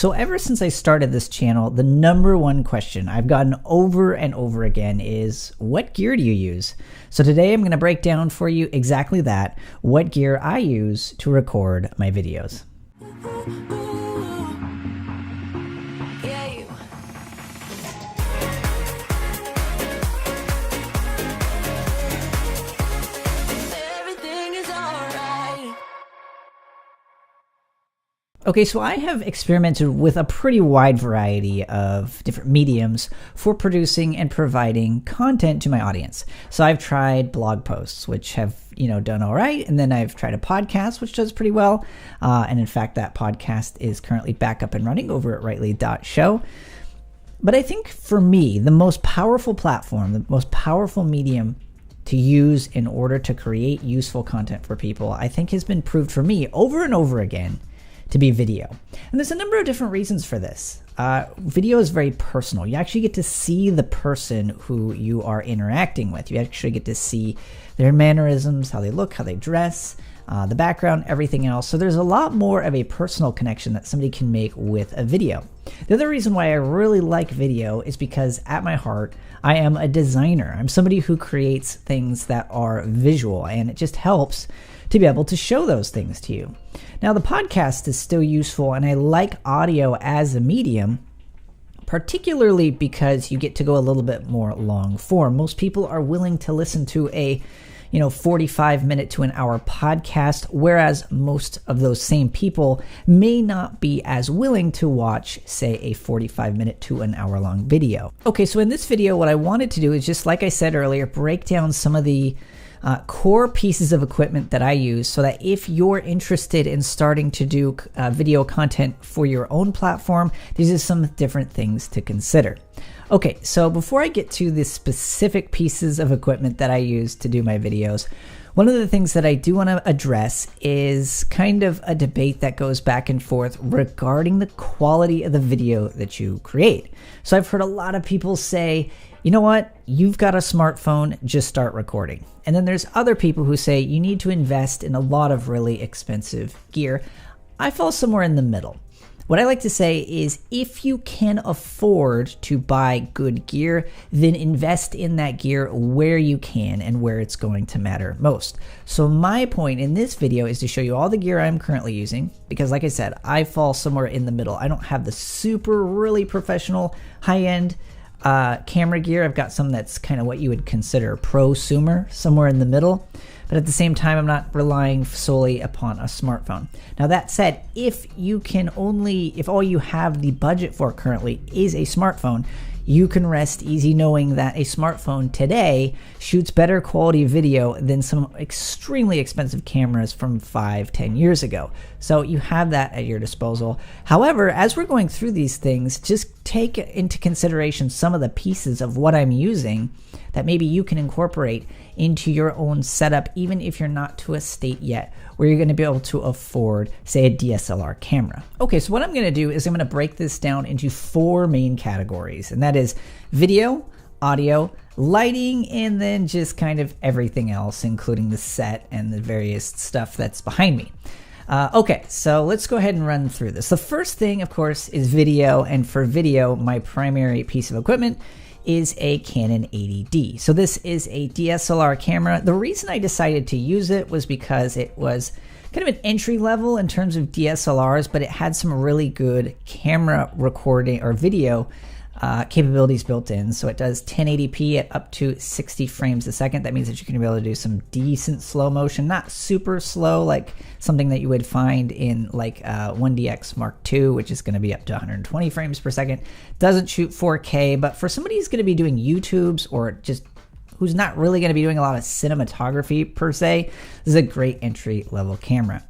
So ever since I started this channel, the number one question I've gotten over and over again is, what gear do you use? So today I'm going to break down for you exactly that, what gear I use to record my videos. Okay, so I have experimented with a pretty wide variety of different mediums for producing and providing content to my audience. So I've tried blog posts, which have, done all right. And then I've tried a podcast, which does pretty well. And in fact, that podcast is currently back up and running over at rightly.show. But I think for me, the most powerful platform, the most powerful medium to use in order to create useful content for people, I think has been proved for me over and over again to be video. And there's a number of different reasons for this. Video is very personal. You actually get to see the person who you are interacting with. You actually get to see their mannerisms, how they look, how they dress, the background, everything else. So there's a lot more of a personal connection that somebody can make with a video. The other reason why I really like video is because at my heart, I am a designer. I'm somebody who creates things that are visual, and it just helps to be able to show those things to you. Now, the podcast is still useful, and I like audio as a medium, particularly because you get to go a little bit more long form. Most people are willing to listen to a 45-minute to an hour podcast, whereas most of those same people may not be as willing to watch, say, a 45-minute to an hour long video. Okay, so in this video, what I wanted to do is just, like I said earlier, break down some of the core pieces of equipment that I use so that if you're interested in starting to do video content for your own platform, these are some different things to consider. Okay, so before I get to the specific pieces of equipment that I use to do my videos, one of the things that I do want to address is kind of a debate that goes back and forth regarding the quality of the video that you create. So I've heard a lot of people say, you know what, you've got a smartphone, just start recording. And then there's other people who say you need to invest in a lot of really expensive gear. I fall somewhere in the middle. What I like to say is if you can afford to buy good gear, then invest in that gear where you can and where it's going to matter most. So my point in this video is to show you all the gear I'm currently using, because like I said, I fall somewhere in the middle. I don't have the super really professional high-end camera gear. I've got some that's kind of what you would consider prosumer, somewhere in the middle. But at the same time, I'm not relying solely upon a smartphone. Now that said, if all you have the budget for currently is a smartphone, you can rest easy knowing that a smartphone today shoots better quality video than some extremely expensive cameras from 5-10 years ago. So you have that at your disposal. However, as we're going through these things, just take into consideration some of the pieces of what I'm using that maybe you can incorporate into your own setup, even if you're not to a state yet where you're going to be able to afford, say, a DSLR camera. Okay, so what I'm going to do is I'm going to break this down into 4 main categories, and that is video, audio, lighting, and then just kind of everything else, including the set and the various stuff that's behind me. Okay, so let's go ahead and run through this. The first thing, of course, is video, and for video, my primary piece of equipment is a Canon 80D. So this is a DSLR camera. The reason I decided to use it was because it was kind of an entry level in terms of DSLRs, but it had some really good camera recording or video capabilities built in. So it does 1080p at up to 60 frames a second. That means that you're going to be able to do some decent slow motion, not super slow like something that you would find in like 1DX Mark II, which is going to be up to 120 frames per second. Doesn't shoot 4K, but for somebody who's going to be doing YouTubes or just who's not really going to be doing a lot of cinematography per se, this is a great entry level camera.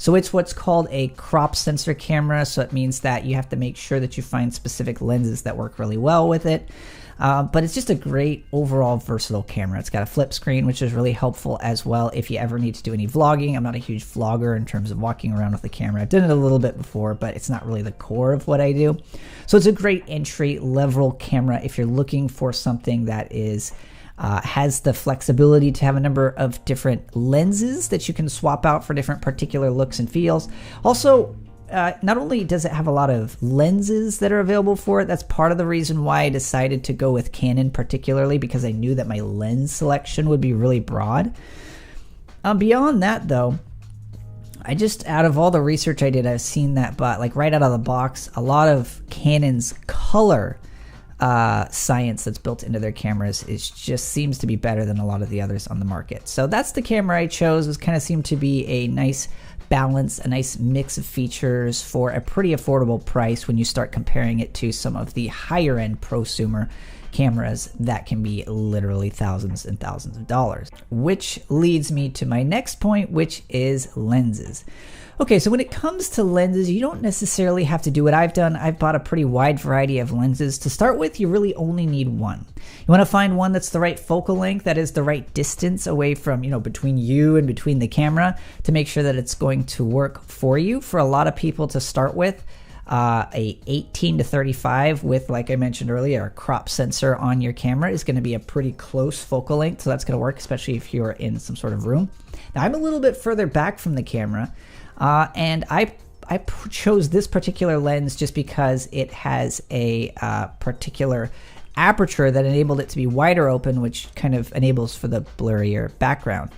So it's what's called a crop sensor camera. So it means that you have to make sure that you find specific lenses that work really well with it. But it's just a great overall versatile camera. It's got a flip screen, which is really helpful as well if you ever need to do any vlogging. I'm not a huge vlogger in terms of walking around with the camera. I've done it a little bit before, but it's not really the core of what I do. So it's a great entry level camera if you're looking for something that is has the flexibility to have a number of different lenses that you can swap out for different particular looks and feels. Also, not only does it have a lot of lenses that are available for it, that's part of the reason why I decided to go with Canon particularly, because I knew that my lens selection would be really broad. Beyond that though, out of all the research I did, I've seen that, but like right out of the box, a lot of Canon's color science that's built into their cameras just seems to be better than a lot of the others on the market. So that's the camera I chose. It kind of seemed to be a nice balance, a nice mix of features for a pretty affordable price when you start comparing it to some of the higher end prosumer cameras that can be literally thousands and thousands of dollars. Which leads me to my next point, which is lenses. Okay, so when it comes to lenses, you don't necessarily have to do what I've done. I've bought a pretty wide variety of lenses. To start with, you really only need one. You want to find one that's the right focal length, that is the right distance away from, between you and between the camera, to make sure that it's going to work for you. For a lot of people to start with, a 18-35 with, like I mentioned earlier, a crop sensor on your camera is going to be a pretty close focal length, so that's going to work, especially if you're in some sort of room. Now, I'm a little bit further back from the camera, and I chose this particular lens just because it has a particular aperture that enabled it to be wider open, which kind of enables for the blurrier background.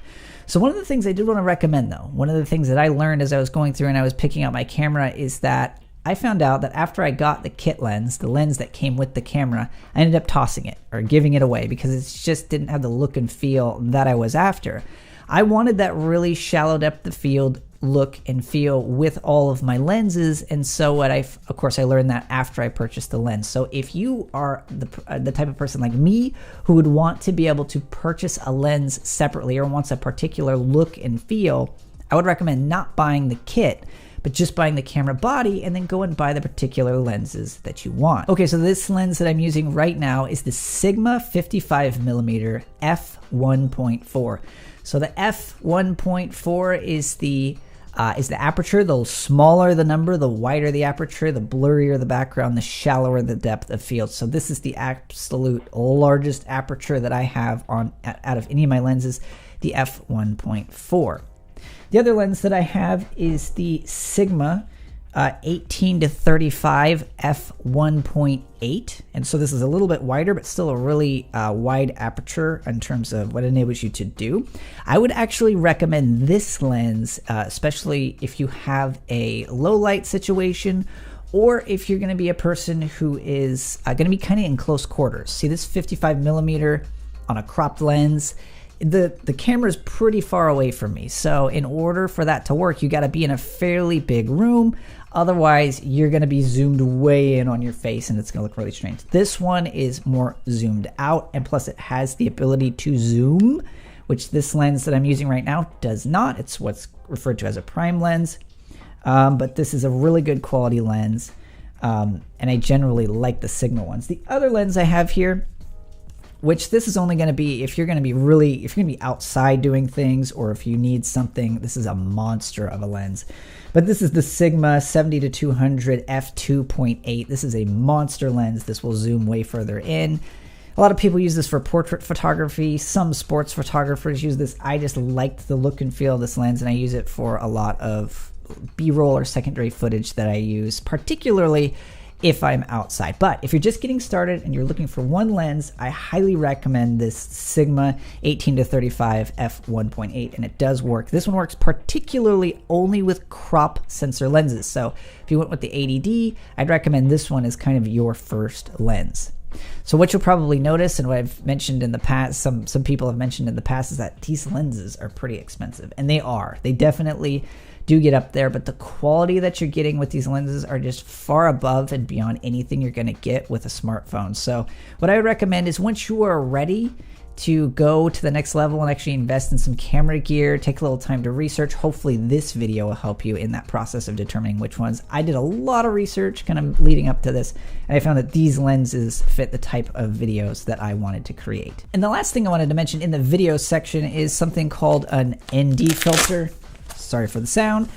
So one of the things I did want to recommend though, one of the things that I learned as I was going through and I was picking out my camera, is that I found out that after I got the kit lens, the lens that came with the camera, I ended up tossing it or giving it away because it just didn't have the look and feel that I was after. I wanted that really shallow depth of field look and feel with all of my lenses, and so of course I learned that after I purchased the lens. So if you are the type of person like me who would want to be able to purchase a lens separately or wants a particular look and feel, I would recommend not buying the kit, but just buying the camera body and then go and buy the particular lenses that you want. Okay, so this lens that I'm using right now is the Sigma 55mm f1.4. So the f1.4 is the aperture. The smaller the number, the wider the aperture, the blurrier the background, the shallower the depth of field. So this is the absolute largest aperture that I have out of any of my lenses, the f1.4. The other lens that I have is the Sigma 18-35 f1.8, and so this is a little bit wider, but still a really wide aperture in terms of what it enables you to do. I would actually recommend this lens, especially if you have a low light situation, or if you're going to be a person who is going to be kind of in close quarters. See, this 55mm on a cropped lens, the camera is pretty far away from me, so in order for that to work, you got to be in a fairly big room. Otherwise, you're going to be zoomed way in on your face and it's going to look really strange. This one is more zoomed out, and plus it has the ability to zoom, which this lens that I'm using right now does not. It's what's referred to as a prime lens, but this is a really good quality lens, and I generally like the Sigma ones. The other lens I have here, which this is only going to be if you're going to be outside doing things, or if you need something. This is a monster of a lens, but this is the Sigma 70-200 f2.8. This is a monster lens. This will zoom way further in. A lot of people use this for portrait photography. Some sports photographers use this. I just liked the look and feel of this lens, and I use it for a lot of B-roll or secondary footage that I use, particularly if I'm outside. But if you're just getting started and you're looking for one lens, I highly recommend this Sigma 18-35 f1.8, and it does work. This one works particularly only with crop sensor lenses. So if you went with the 80D, I'd recommend this one as kind of your first lens. So what you'll probably notice, and what I've mentioned in the past, some people have mentioned in the past, is that these lenses are pretty expensive, and they are. They definitely do get up there, but the quality that you're getting with these lenses are just far above and beyond anything you're going to get with a smartphone. So what I would recommend is, once you are ready to go to the next level and actually invest in some camera gear, take a little time to research. Hopefully this video will help you in that process of determining which ones. I did a lot of research kind of leading up to this, and I found that these lenses fit the type of videos that I wanted to create. And the last thing I wanted to mention in the video section is something called an ND filter. Sorry for the sound,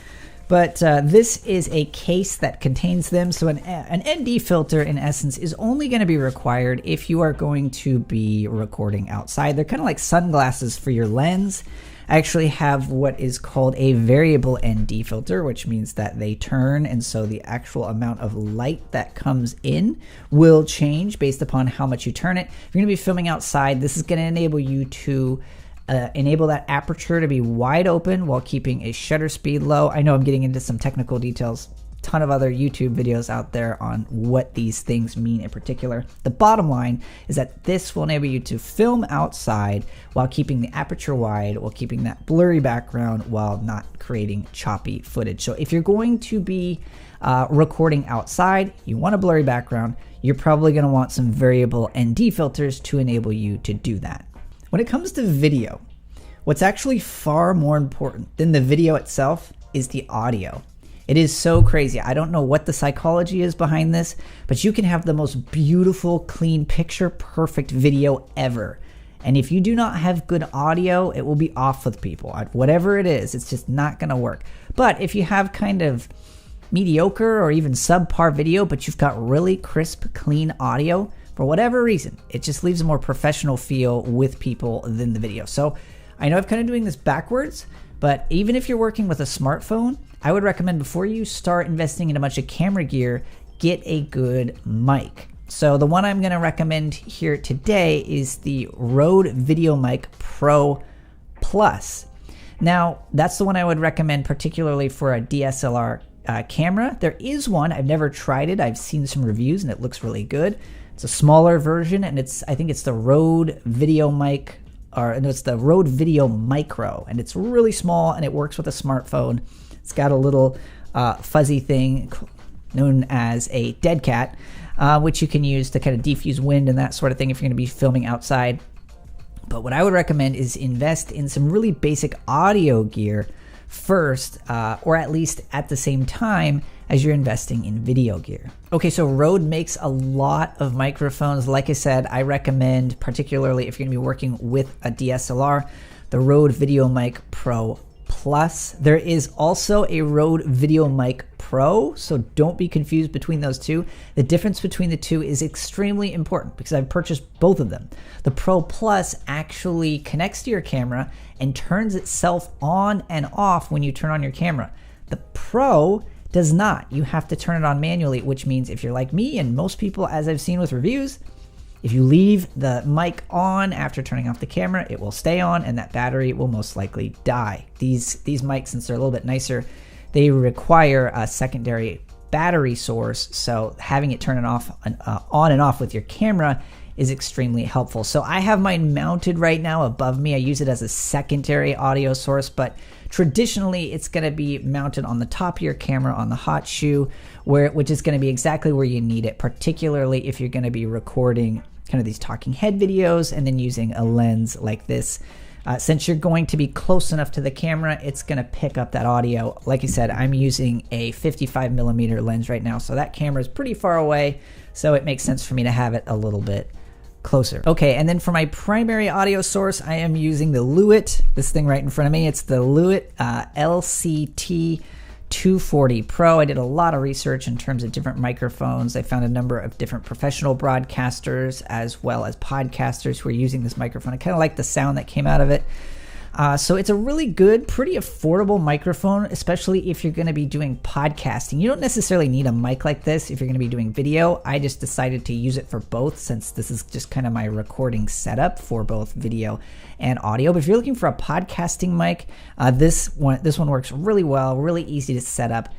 But this is a case that contains them. So an ND filter, in essence, is only going to be required if you are going to be recording outside. They're kind of like sunglasses for your lens. I actually have what is called a variable ND filter, which means that they turn, and so the actual amount of light that comes in will change based upon how much you turn it. If you're going to be filming outside, this is going to enable you to enable that aperture to be wide open while keeping a shutter speed low. I know I'm getting into some technical details. Ton of other YouTube videos out there on what these things mean in particular. The bottom line is that this will enable you to film outside while keeping the aperture wide, while keeping that blurry background, while not creating choppy footage. So if you're going to be recording outside, you want a blurry background, you're probably going to want some variable ND filters to enable you to do that. When it comes to video, what's actually far more important than the video itself is the audio. It is so crazy. I don't know what the psychology is behind this, but you can have the most beautiful, clean, picture-perfect video ever. And if you do not have good audio, it will be off with people. Whatever it is, it's just not going to work. But if you have kind of mediocre or even subpar video, but you've got really crisp, clean audio, for whatever reason, it just leaves a more professional feel with people than the video. So I know I'm kind of doing this backwards, but even if you're working with a smartphone, I would recommend before you start investing in a bunch of camera gear, get a good mic. So the one I'm going to recommend here today is the Rode VideoMic Pro Plus. Now, that's the one I would recommend particularly for a DSLR camera. There is one, I've never tried it. I've seen some reviews and it looks really good. It's a smaller version, and I think it's the Rode VideoMic, it's the Rode Video Micro, and it's really small and it works with a smartphone. It's got a little fuzzy thing known as a dead cat, which you can use to kind of defuse wind and that sort of thing if you're going to be filming outside. But what I would recommend is invest in some really basic audio gear first, or at least at the same time as you're investing in video gear. Okay, so Rode makes a lot of microphones. Like I said, I recommend, particularly if you're gonna be working with a DSLR, the Rode VideoMic Pro Plus. There is also a Rode VideoMic Pro, so don't be confused between those two. The difference between the two is extremely important because I've purchased both of them. The Pro Plus actually connects to your camera and turns itself on and off when you turn on your camera. The Pro does not. You have to turn it on manually, which means if you're like me and most people, as I've seen with reviews, if you leave the mic on after turning off the camera, it will stay on and that battery will most likely die. These mics, since they're a little bit nicer, they require a secondary battery source, so having it turn it off on and off with your camera is extremely helpful. So I have mine mounted right now above me. I use it as a secondary audio source, but traditionally it's going to be mounted on the top of your camera on the hot shoe, which is going to be exactly where you need it, particularly if you're going to be recording kind of these talking head videos and then using a lens like this. Since you're going to be close enough to the camera, it's going to pick up that audio. Like I said, I'm using a 55mm lens right now, so that camera is pretty far away, so it makes sense for me to have it a little bit closer. Okay, and then for my primary audio source, I am using the Lewitt, this thing right in front of me. It's the Lewitt LCT 240 Pro. I did a lot of research in terms of different microphones. I found a number of different professional broadcasters as well as podcasters who are using this microphone. I kind of like the sound that came out of it. So it's a really good, pretty affordable microphone, especially if you're going to be doing podcasting. You don't necessarily need a mic like this if you're going to be doing video. I just decided to use it for both since this is just kind of my recording setup for both video and audio. But if you're looking for a podcasting mic, this one works really well, really easy to set up.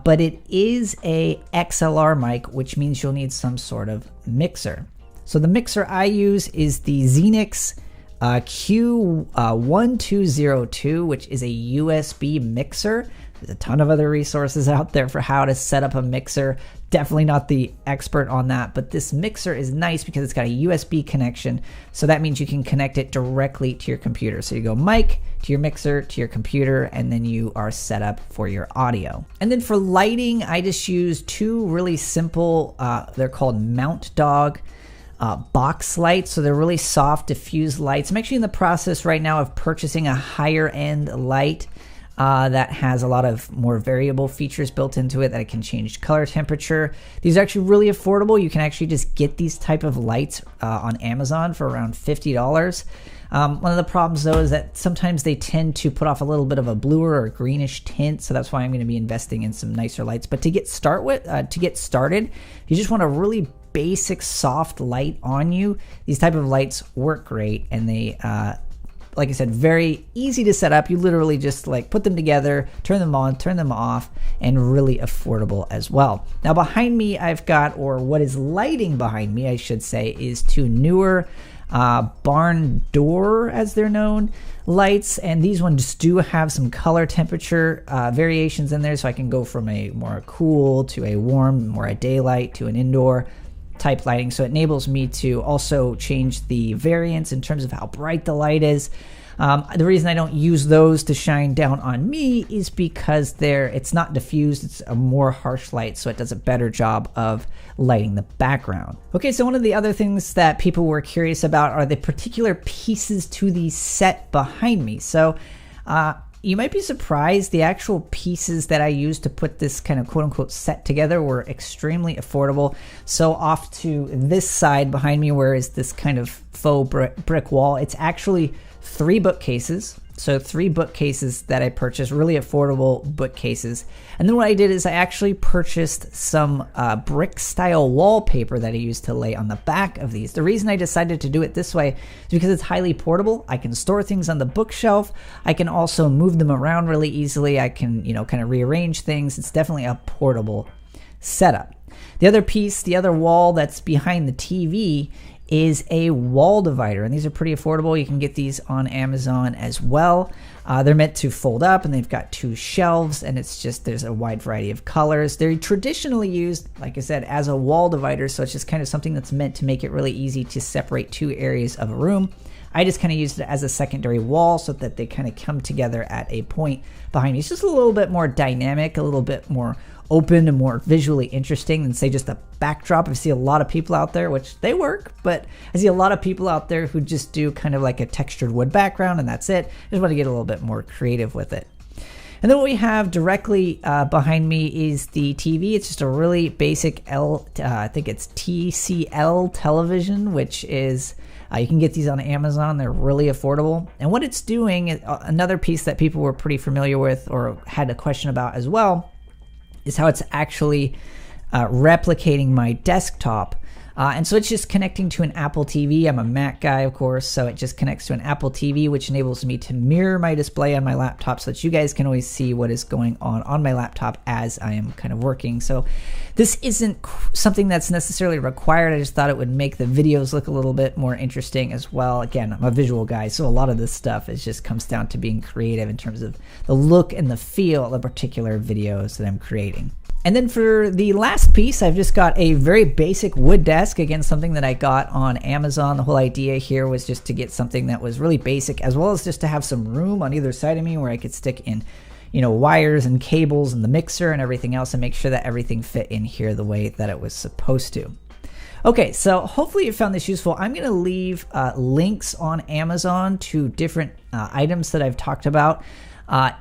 But it is a XLR mic, which means you'll need some sort of mixer. So the mixer I use is the Xenix Q1202, which is a USB mixer. There's a ton of other resources out there for how to set up a mixer. Definitely not the expert on that, but this mixer is nice because it's got a USB connection. So that means you can connect it directly to your computer. So you go mic to your mixer to your computer, and then you are set up for your audio. And then for lighting, I just use two really simple, they're called Mount Dog box lights. So they're really soft diffuse lights. I'm actually in the process right now of purchasing a higher end light. that has a lot of more variable features built into it that it can change color temperature. These are actually really affordable. You can actually just get these type of lights on Amazon for around $50. One of the problems though is that sometimes they tend to put off a little bit of a bluer or greenish tint, so that's why I'm going to be investing in some nicer lights. But to get started, if you just want a really basic soft light on you, these type of lights work great, and they like I said, very easy to set up. You literally just like put them together, turn them on, turn them off, and really affordable as well. Now behind me I've got, or what is lighting behind me I should say, is two newer barn door, as they're known, lights, and these ones do have some color temperature variations in there, so I can go from a more cool to a warm, more a daylight to an indoor type lighting. So it enables me to also change the variance in terms of how bright the light is. The reason I don't use those to shine down on me is because it's not diffused, it's a more harsh light, so it does a better job of lighting the background. Okay, so one of the other things that people were curious about are the particular pieces to the set behind me. So you might be surprised, the actual pieces that I used to put this kind of quote-unquote set together were extremely affordable. So off to this side behind me, where is this kind of faux brick wall, it's actually 3 bookcases. So 3 bookcases that I purchased, really affordable bookcases. And then what I did is I actually purchased some brick style wallpaper that I used to lay on the back of these. The reason I decided to do it this way is because it's highly portable. I can store things on the bookshelf. I can also move them around really easily. I can, kind of rearrange things. It's definitely a portable setup. The other piece, the other wall that's behind the TV, is a wall divider, and these are pretty affordable. You can get these on Amazon as well. They're meant to fold up, and they've got 2 shelves, and there's a wide variety of colors. They're traditionally used, like I said, as a wall divider, so it's just kind of something that's meant to make it really easy to separate 2 areas of a room. I just kind of used it as a secondary wall so that they kind of come together at a point behind me. It's just a little bit more dynamic, a little bit more open and more visually interesting than say just a backdrop. I see a lot of people out there, which they work, but I see a lot of people out there who just do kind of like a textured wood background and that's it. I just want to get a little bit more creative with it. And then what we have directly behind me is the TV. It's just a really basic I think it's TCL television, which is, you can get these on Amazon. They're really affordable. And what it's doing, another piece that people were pretty familiar with or had a question about as well, is how it's actually replicating my desktop. And so it's just connecting to an Apple TV. I'm a Mac guy, of course, so it just connects to an Apple TV, which enables me to mirror my display on my laptop so that you guys can always see what is going on my laptop as I am kind of working. So this isn't something that's necessarily required. I just thought it would make the videos look a little bit more interesting as well. Again, I'm a visual guy, so a lot of this stuff just comes down to being creative in terms of the look and the feel of the particular videos that I'm creating. And then for the last piece, I've just got a very basic wood desk. Again, something that I got on Amazon. The whole idea here was just to get something that was really basic, as well as just to have some room on either side of me where I could stick in, wires and cables and the mixer and everything else and make sure that everything fit in here the way that it was supposed to. Okay, so hopefully you found this useful. I'm going to leave links on Amazon to different items that I've talked about.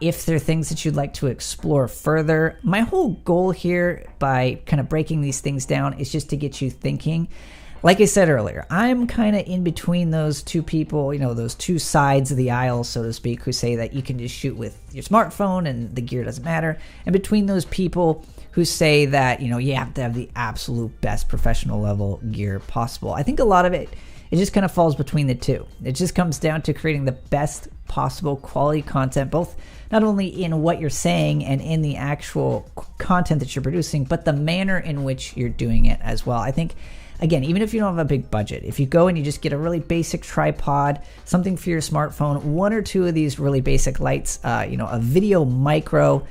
If there are things that you'd like to explore further. My whole goal here by kind of breaking these things down is just to get you thinking. Like I said earlier, I'm kind of in between those two people, those two sides of the aisle, so to speak, who say that you can just shoot with your smartphone and the gear doesn't matter. And between those people who say that, you have to have the absolute best professional level gear possible. I think a lot of it just kind of falls between the two. It just comes down to creating the best possible quality content, both not only in what you're saying and in the actual content that you're producing, but the manner in which you're doing it as well. I think, again, even if you don't have a big budget, if you go and you just get a really basic tripod, something for your smartphone, 1 or 2 of these really basic lights, a video micro,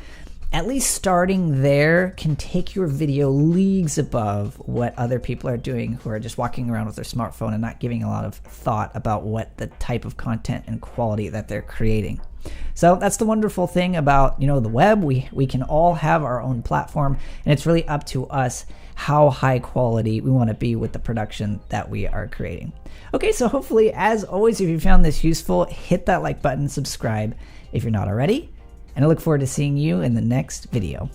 at least starting there can take your video leagues above what other people are doing who are just walking around with their smartphone and not giving a lot of thought about what the type of content and quality that they're creating. So that's the wonderful thing about, the web. We can all have our own platform, and it's really up to us how high quality we want to be with the production that we are creating. Okay, so hopefully, as always, if you found this useful, hit that like button, subscribe if you're not already. and I look forward to seeing you in the next video.